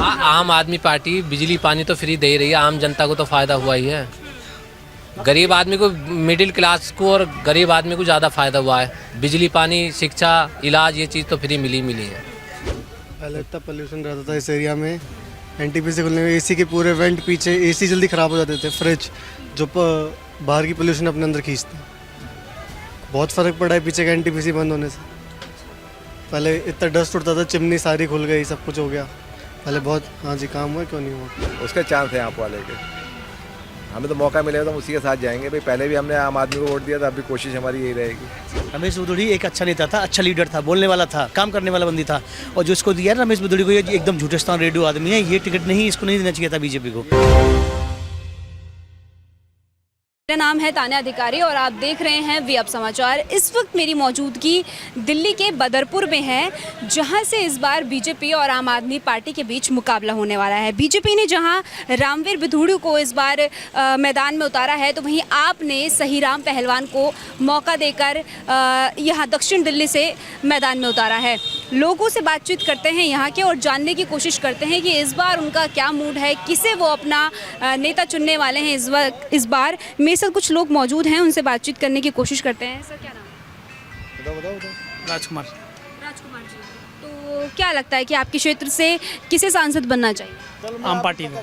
आम आदमी पार्टी बिजली पानी तो फ्री दे ही रही है, आम जनता को तो फ़ायदा हुआ ही है। गरीब आदमी को, मिडिल क्लास को और गरीब आदमी को ज़्यादा फ़ायदा हुआ है। बिजली पानी शिक्षा इलाज ये चीज़ तो फ्री मिली है। पहले इतना पोल्यूशन रहता था इस एरिया में, एनटीपीसी खुलने में एसी के पूरे वेंट पीछे, एसी जल्दी ख़राब हो जाते थे, फ्रिज जो बाहर की पोल्यूशन अपने अंदर खींचते। बहुत फ़र्क पड़ा है पीछे का एनटीपीसी बंद होने से। पहले इतना डस्ट उड़ता था, चिमनी सारी खुल गई, सब कुछ हो गया पहले बहुत। हाँ जी, काम हुआ क्यों नहीं हुआ? उसके चांस है आप वाले के। हमें तो मौका मिलेगा तो हम उसी के साथ जाएंगे भाई। पहले भी हमने आम आदमी को वोट दिया था, अभी कोशिश हमारी यही रहेगी। रमेश बुदुड़ी एक अच्छा नेता था, अच्छा लीडर था, बोलने वाला था, काम करने वाला बंदी था। और जो इसको दिया रमेश बुदुड़ी को, ये एकदम झूठेस्तान रेडियो आदमी है, ये टिकट नहीं, इसको नहीं देना चाहिए था बीजेपी को। मेरा नाम है तान्या अधिकारी और आप देख रहे हैं वी अब समाचार। इस वक्त मेरी मौजूदगी दिल्ली के बदरपुर में है, जहां से इस बार बीजेपी और आम आदमी पार्टी के बीच मुकाबला होने वाला है। बीजेपी ने जहां रामवीर बिधूड़ी को इस बार मैदान में उतारा है, तो वहीं आपने सहीराम पहलवान को मौका देकर यहां दक्षिण दिल्ली से मैदान में उतारा है। लोगों से बातचीत करते हैं यहाँ के और जानने की कोशिश करते हैं कि इस बार उनका क्या मूड है, किसे वो अपना नेता चुनने वाले हैं इस बार। मेरे साथ कुछ लोग मौजूद हैं, उनसे बातचीत करने की कोशिश करते हैं। सर क्या नाम है? राजकुमार। राजकुमार जी, तो क्या लगता है कि आपके क्षेत्र से किसे सांसद बनना चाहिए? आम पार्टी में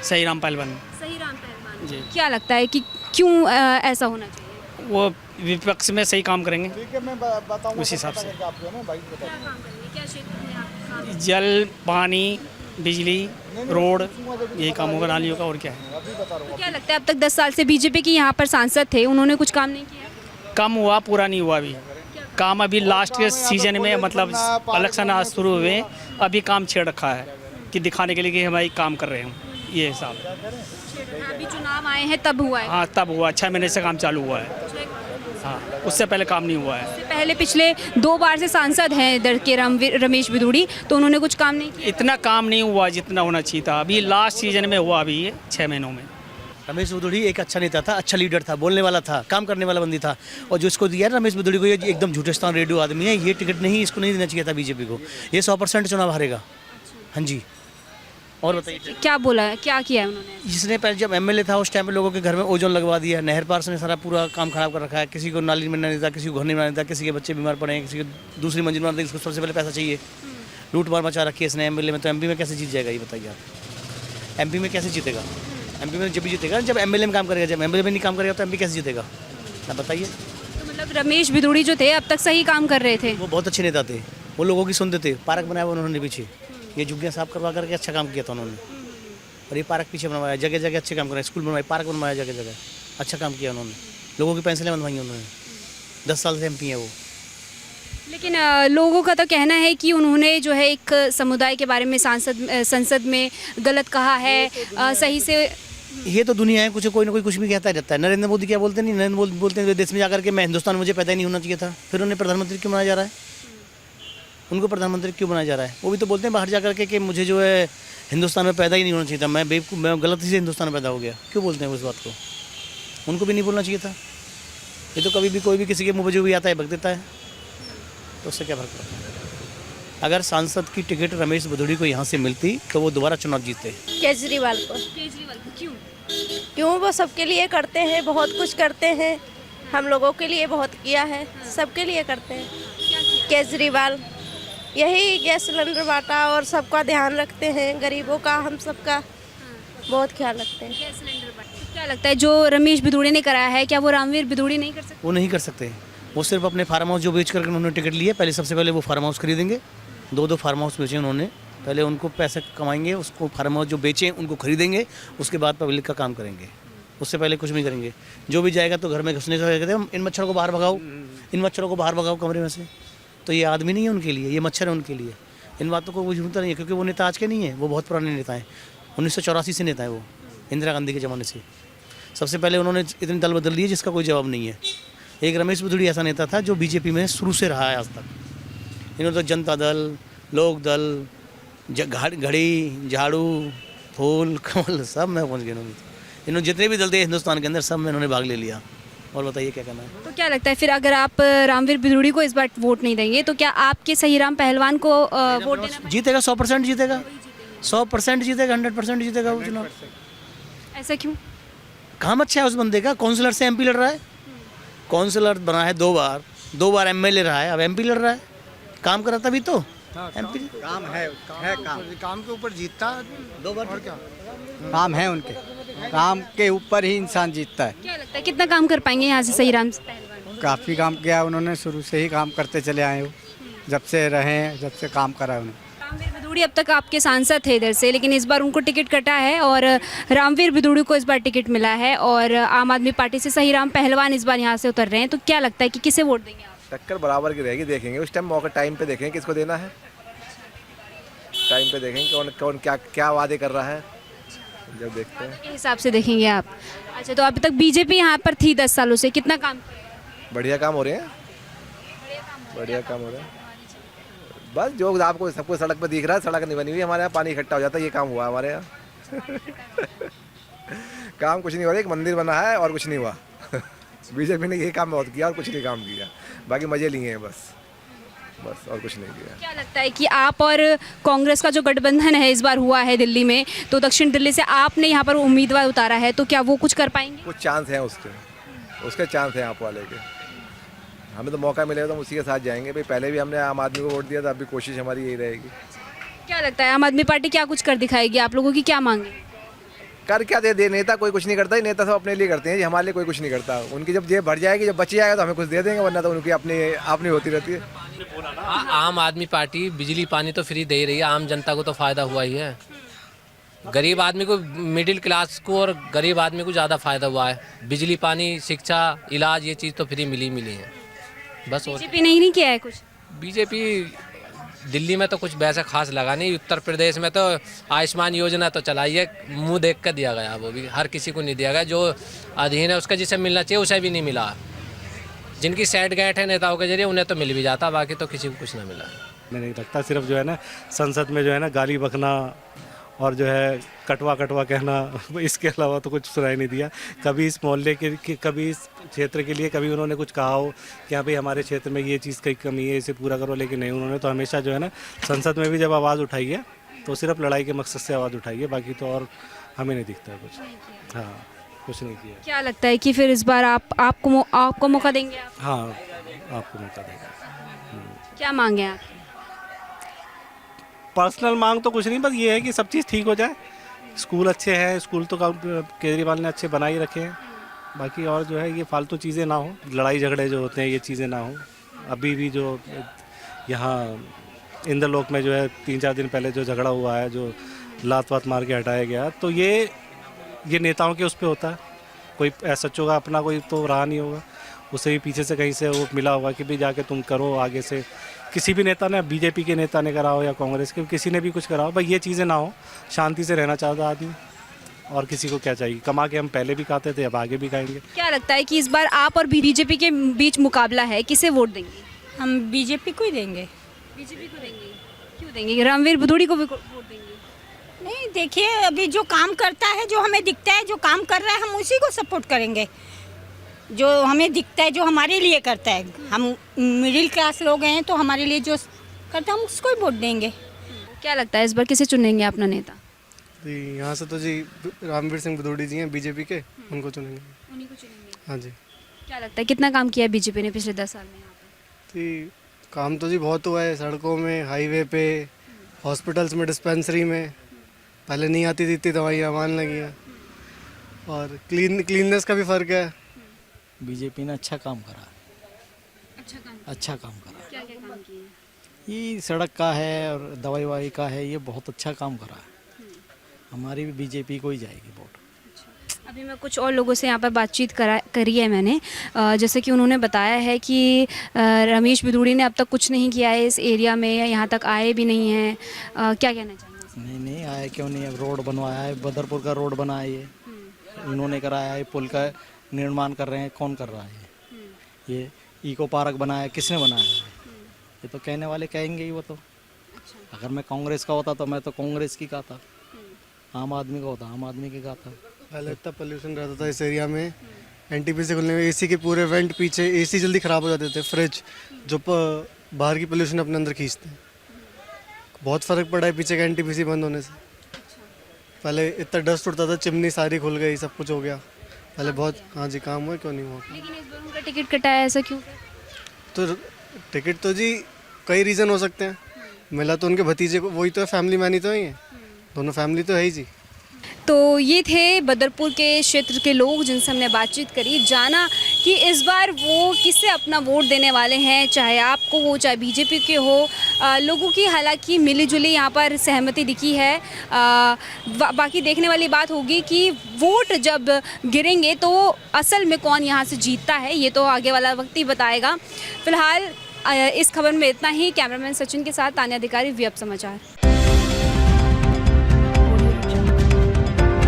सहीराम पहलवान। सहीराम पहलवान जी। क्या लगता है कि क्यों ऐसा होना चाहिए? वो विपक्ष में सही काम करेंगे उस हिसाब से। क्या काम करेंगे? क्या क्षेत्र में आप काम? जल, पानी, बिजली, रोड, यही काम होगा, नालियों का, और क्या है। तो क्या लगता है अब तक 10 साल से बीजेपी के यहाँ पर सांसद थे, उन्होंने कुछ काम नहीं किया? कम हुआ, पूरा नहीं हुआ। अभी काम अभी लास्ट के सीजन में, मतलब इलेक्शन आज शुरू हुए, अभी काम छेड़ रखा है कि दिखाने के लिए कि हमारी काम कर रहे हैं, ये हिसाब है। अभी चुनाव आए हैं तब हुआ है? हाँ, तब हुआ, 6 महीने से काम चालू हुआ है। हाँ, उससे पहले काम नहीं हुआ है। उससे पहले पिछले 2 बार से सांसद हैं इधर के रमेश बिधूड़ी, तो उन्होंने कुछ काम नहीं किया? इतना काम नहीं हुआ जितना होना चाहिए था। अभी लास्ट सीजन में हुआ, अभी 6 महीनों में। रमेश बुदुड़ी एक अच्छा नेता था, अच्छा लीडर था, बोलने वाला था, काम करने वाला बंदी था। और जो इसको दिया रमेश बुदुड़ी को, ये एकदम झूठेस्तान रेडियो आदमी है, ये टिकट नहीं, इसको नहीं देना चाहिए था बीजेपी को। ये 100% चुनाव हारेगा। हाँ जी। और बताइए क्या बोला है, क्या किया है उन्होंने? जिसने पहले जब एमएलए था उस टाइम पे लोगों के घर में ओजोन लगवा दिया, नहर पार से सारा पूरा काम खराब कर रखा है। किसी को नाली में नहीं देता, किसी को घर नहीं बनाने देता, किसी के बच्चे बीमार पड़े हैं, किसी को दूसरी मंजिल बनाने देता, इसको सबसे पहले पैसा चाहिए। लूट मार मचा रखी है इसने एमएलए में, तो एमपी में कैसे जीत जाएगा ये बताइए आप। एमपी में कैसे जीतेगा? एमपी में जब भी जीतेगा जब एमएलए में काम करेगा, जब एमएलए में नहीं काम करेगा तो एमपी कैसे जीतेगा? आप बताइए। तो मतलब रमेश बिधूड़ी जो थे अब तक सही काम कर रहे थे? वो बहुत अच्छे नेता थे, वो लोगों की सुनते थे। पार्क बनाया उन्होंने पीछे, ये झुग्गियाँ साफ करवा करके अच्छा काम किया था उन्होंने। और ये पार्क पीछे बनवाया, जगह जगह अच्छे काम कराए, स्कूल बनवाए, पार्क बनवाया, जगह जगह अच्छा काम किया उन्होंने। लोगों की पेंसिलें बनवाई उन्होंने। 10 साल से एमपी है वो। लेकिन लोगों का तो कहना है कि उन्होंने जो है एक समुदाय के बारे में संसद में गलत कहा है, सही से। ये तो दुनिया है, कुछ कोई ना कोई कुछ भी कहता रहता है। नरेंद्र मोदी क्या बोलते नहीं, नरेंद्र मोदी बोलते हैं देश में जाकर के मैं हिंदुस्तान में मुझे पैदा ही नहीं होना चाहिए था। फिर उन्हें प्रधानमंत्री क्यों बनाया जा रहा है? उनको प्रधानमंत्री क्यों बनाया जा रहा है? वो भी तो बोलते हैं बाहर जाकर के कि मुझे जो है हिंदुस्तान में पैदा ही नहीं होना चाहिए था, मैं गलती से हिंदुस्तान में पैदा हो गया। क्यों बोलते हैं उस बात को? उनको भी नहीं बोलना चाहिए था। ये तो कभी भी कोई भी किसी के मुँह पर जो भी आता है बक देता है, तो उससे क्या फर्क पड़ता है? अगर सांसद की टिकट रमेश बुधुड़ी को यहाँ से मिलती तो वो दोबारा चुनाव जीतते। केजरीवाल को। क्यों? क्यों? वो सबके लिए करते हैं, बहुत कुछ करते हैं, हम लोगों के लिए बहुत किया है, सबके लिए करते हैं। केजरीवाल यही गैस सिलेंडर बांटा और सबका ध्यान रखते हैं, गरीबों का, हम सबका बहुत ख्याल रखते हैं। गैस सिलेंडर बांटा। क्या लगता है जो रमेश बिधूड़ी ने कराया है, क्या वो रामवीर बिधूड़ी नहीं कर सकते? वो नहीं कर सकते। वो सिर्फ अपने फार्म हाउस जो बेच करके उन्होंने टिकट लिए, पहले सबसे पहले वो फार्म हाउस खरीदेंगे। 2 फार्म हाउस बेचे उन्होंने, पहले उनको पैसे कमाएंगे, उसको फार्म हाउस जो बेचें उनको खरीदेंगे, उसके बाद पब्लिक का काम करेंगे। उससे पहले कुछ नहीं करेंगे। जो भी जाएगा तो घर में घुसने से कहते हैं इन मच्छरों को बाहर भगाओ, इन मच्छरों को बाहर भगाओ कमरे में से। तो ये आदमी नहीं है उनके लिए, ये मच्छर है उनके लिए। इन बातों को वो झूठता नहीं है, क्योंकि वो नेता आज के नहीं है, वो बहुत पुराने नेता हैं। 1984 से नेता है वो, इंदिरा गांधी के ज़माने से। सबसे पहले उन्होंने इतने दल बदल दिए जिसका कोई जवाब नहीं है। एक रमेश बिधूड़ी ऐसा नेता था जो बीजेपी में शुरू से रहा है आज तक। इन्होंने तो जनता दल, लोक दल, घड़ी, झाड़ू, फूल, कमल सब में पहुँच गए इन्होंने जितने भी दल थे हिंदुस्तान के अंदर, सब में इन्होंने भाग ले लिया। और बताइए क्या करना है? तो क्या लगता है फिर अगर आप रामवीर बिधूड़ी को इस बार वोट नहीं देंगे तो क्या आपके सहीराम पहलवान को वोट देना? जीतेगा, 100% जीतेगा, 100% जीतेगा, 100% जीतेगा वो चुनाव। ऐसा क्यों? काम अच्छा है उस बंदे का, काउंसलर से एमपी लड़ रहा है, काउंसलर बना है 2 बार एमएलए रहा है, अब एमपी लड़ रहा है, काम करा तभी तो एमपी। काम है काम के ऊपर जीतता है 2 बार और क्या काम है उनके, काम के ऊपर ही इंसान जीतता है। क्या लगता है कितना काम कर पाएंगे यहाँ से सही राम पहलवान? काफ़ी काम किया उन्होंने, शुरू से ही काम करते चले आए हो, जब से रहे हैं, जब से काम करा उन्होंने। रामवीर बिदूड़ी अब तक आपके सांसद थे इधर से, लेकिन इस बार उनको टिकट कटा है और रामवीर बिदूड़ी को इस बार टिकट मिला है और आम आदमी पार्टी से सही राम पहलवान इस बार यहाँ से उतर रहे हैं, तो क्या लगता है कि किसे वोट देंगे आप? टक्कर बराबर की रहेगी, देखेंगे उस टाइम मौका, टाइम पे देखेंगे किसको देना है, टाइम पे देखेंगे कौन कौन क्या क्या वादे कर रहा है, जब देखते हैं के हिसाब से देखेंगे आप। अच्छा, तो अभी तक बीजेपी यहाँ पर थी 10 सालों से, कितना काम किया? बढ़िया काम हो रहे हैं, बढ़िया काम हो रहे हैं। बस जो आपको सबको सड़क पे दिख रहा है, सड़क नहीं बनी हुई हमारे यहाँ, पानी इकट्ठा हो जाता है, ये काम हुआ हमारे यहाँ। काम कुछ नहीं हो रहा, एक मंदिर बना है और कुछ नहीं हुआ। बीजेपी ने यही काम बहुत किया और कुछ नहीं काम किया, बाकी मजे लिए हैं बस और कुछ नहीं किया। क्या लगता है कि आप और कांग्रेस का जो गठबंधन है इस बार हुआ है दिल्ली में, तो दक्षिण दिल्ली से आपने यहाँ पर उम्मीदवार उतारा है, तो क्या वो कुछ कर पाएंगे? कुछ चांस हैं उसके चांस हैं आप वाले के। हमें तो मौका मिलेगा तो हम उसी के साथ जाएंगे भाई, पहले भी हमने आम आदमी को वोट दिया था, अभी कोशिश हमारी यही रहेगी। क्या लगता है आम आदमी पार्टी क्या कुछ कर दिखाएगी? आप लोगों की क्या मांग है? कर क्या दे नेता कोई कुछ नहीं करता, नेता सब अपने लिए करते हैं जी, हमारे लिए कोई कुछ नहीं करता। उनकी जब जेब भर जाएगी, जब बच जाएगा तो हमें कुछ दे देंगे, वरना तो उनकी अपनी होती रहती है। आम आदमी पार्टी बिजली पानी तो फ्री दे ही रही है, आम जनता को तो फ़ायदा हुआ ही है। गरीब आदमी को, मिडिल क्लास को और गरीब आदमी को ज़्यादा फ़ायदा हुआ है। बिजली पानी, शिक्षा, इलाज, ये चीज़ तो फ्री मिली है बस। और बीजेपी नहीं किया है कुछ? बीजेपी दिल्ली में तो कुछ वैसा खास लगा नहीं। उत्तर प्रदेश में तो आयुष्मान योजना तो चलाई है, मुंह देख कर दिया गया, वो भी हर किसी को नहीं दिया गया। जो अधीन है उसका जिसे मिलना चाहिए उसे भी नहीं मिला। जिनकी सेट गैट है नेताओं के जरिए उन्हें तो मिल भी जाता, बाकी तो किसी को कुछ ना मिला। मैं नहीं लगता, सिर्फ जो है ना संसद में जो है ना गाली बकना और जो है कटवा कहना, इसके अलावा तो कुछ सुनाई नहीं दिया। कभी इस मोहल्ले के कभी इस क्षेत्र के लिए कभी उन्होंने कुछ कहा हो कि हाँ भाई हमारे क्षेत्र में ये चीज़ की कमी है, इसे पूरा करो, लेकिन नहीं, उन्होंने तो हमेशा जो है ना संसद में भी जब आवाज़ उठाई है तो सिर्फ लड़ाई के मकसद से आवाज़ उठाई है, बाकी तो और हमें नहीं दिखता है कुछ। हाँ, कुछ नहीं किया। क्या लगता है कि फिर इस बार आपको मौका देंगे आप? हाँ, आपको मौका देंगे। क्या मांगे आप? पर्सनल मांग तो कुछ नहीं, बस ये है कि सब चीज़ ठीक हो जाए। स्कूल अच्छे हैं, स्कूल तो केजरीवाल ने अच्छे बना ही रखे हैं, बाकी और जो है ये फालतू चीज़ें ना हो, लड़ाई झगड़े जो होते हैं ये चीज़ें ना हो। अभी भी जो यहाँ इंद्रलोक में जो है 3-4 दिन पहले जो झगड़ा हुआ है, जो लात वात मार के हटाया गया, तो ये नेताओं के उस पर होता है। कोई एसएचओ का अपना कोई तो रहा नहीं होगा, उसे भी पीछे से कहीं से वो मिला होगा कि भाई जाके तुम करो आगे से। किसी भी नेता ने, बीजेपी के नेता ने करा हो या कांग्रेस के, किसी ने भी कुछ करा हो, भाई ये चीज़ें ना हो। शांति से रहना चाहता आदमी, और किसी को क्या चाहिए। कमा के हम पहले भी खाते थे, अब आगे भी खाएंगे। क्या लगता है कि इस बार आप और बीजेपी के बीच मुकाबला है, किसे वोट देंगे? हम बीजेपी को ही देंगे। बीजेपी को देंगे? क्यों देंगे? रामवीर बिदूड़ी को भी वोट देंगे? नहीं, देखिए अभी जो काम करता है, जो हमें दिखता है, जो काम कर रहा है, हम उसी को सपोर्ट करेंगे। जो हमें दिखता है, जो हमारे लिए करता है, हम मिडिल क्लास लोग हैं, तो हमारे लिए जो करता है हम उसको ही वोट देंगे। क्या लगता है इस बार किसे चुनेंगे अपना नेता? जी यहाँ से तो जी रामवीर सिंह बिदूड़ी जी हैं बीजेपी के, उनको चुनेंगे। उन्हीं को चुनेंगे? हाँ जी। क्या लगता है कितना काम किया है बीजेपी ने पिछले 10 साल में यहाँ पे? जी काम तो जी बहुत हुआ है, सड़कों में, हाईवे पे, हॉस्पिटल्स में, डिस्पेंसरी में। पहले नहीं आती थी इतनी दवाइयाँ, आने लगी हैं। और क्लीननेस का भी फ़र्क है। बीजेपी ने अच्छा काम करा, अच्छा काम करा। क्या क्या काम किए? ये सड़क का है और दवाई वाई का है, ये बहुत अच्छा काम करा है। हमारी भी बीजेपी को ही जाएगी वोट। अभी मैं कुछ और लोगों से यहाँ पर बातचीत करी है मैंने, जैसे कि उन्होंने बताया है कि रमेश बिदूड़ी ने अब तक कुछ नहीं किया है इस एरिया में, या यहाँ तक आए भी नहीं हैं। क्या कहना चाहेंगे? नहीं आया क्यों नहीं, अब रोड बनवाया है, बदरपुर का रोड बनाया है, इन्होंने कराया है। पुल का निर्माण कर रहे हैं, कौन कर रहा है? ये इको पार्क बनाया, किसने बनाया है? ये तो कहने वाले कहेंगे ही वो तो। अगर मैं कांग्रेस का होता तो मैं तो कांग्रेस की कहता, आम आदमी का होता आम आदमी की कहता। पहले इतना पोल्यूशन रहता था इस एरिया में, एनटीपीसी खुलने में एसी के पूरे वेंट पीछे, एसी जल्दी ख़राब हो जाते थे, फ्रिज जो बाहर की पोल्यूशन अपने अंदर खींचते हैं। बहुत फ़र्क पड़ा है पीछे का एनटीपीसी बंद होने से। पहले इतना डस्ट उड़ता था, चिमनी सारी खुल गई, सब कुछ हो गया पहले बहुत। हाँ जी, काम हुआ, क्यों नहीं हुआ। लेकिन इस बार उनका टिकट कटाया, ऐसा क्यों? तो टिकट तो जी कई रीज़न हो सकते हैं। मिला तो उनके भतीजे को, वही तो है, फैमिली मैन ही तो ही है, दोनों फैमिली तो है ही जी। तो ये थे बदरपुर के क्षेत्र के लोग जिनसे हमने बातचीत करी, जाना कि इस बार वो किससे अपना वोट देने वाले हैं, चाहे आपको हो चाहे बीजेपी के हो। लोगों की हालांकि मिली जुली यहाँ पर सहमति दिखी है। बाकी देखने वाली बात होगी कि वोट जब गिरेंगे तो असल में कौन यहाँ से जीतता है, ये तो आगे वाला वक्त ही बताएगा। फिलहाल इस खबर में इतना ही। कैमरामैन सचिन के साथ तान्या अधिकारी, वी अब समाचार।